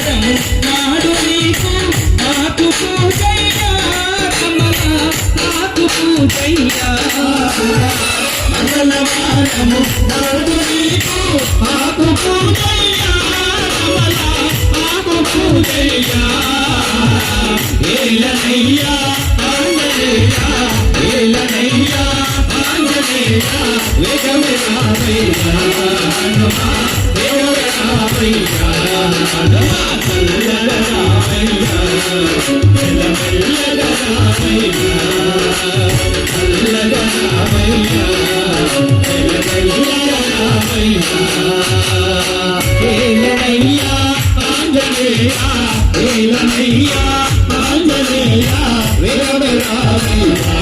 వారం నాడు నీకు నాకు పూజయ్యా కమల నాకు పూజయ్యా మంగళవారము నాడు నీకు నాకు పూజయ్యా కమల నాకు పూజయ్యా ఏలనయ్యా ఆంజనేయా ఏలనయ్యా ఆంజనేయా వేగమే రామయ్యా హనుమా వేగమే రామయ్యా హనుమా చల్లగ రామయ్యా మెల్లమెల్లగ రామయ్యా చల్లగ రామయ్యా మెల్లమెల్లగ రామయ్యా ఏలనయ్యా ఆంజనేయా ఏలనయ్యా ఆంజనేయా వేగమే రామయ్యా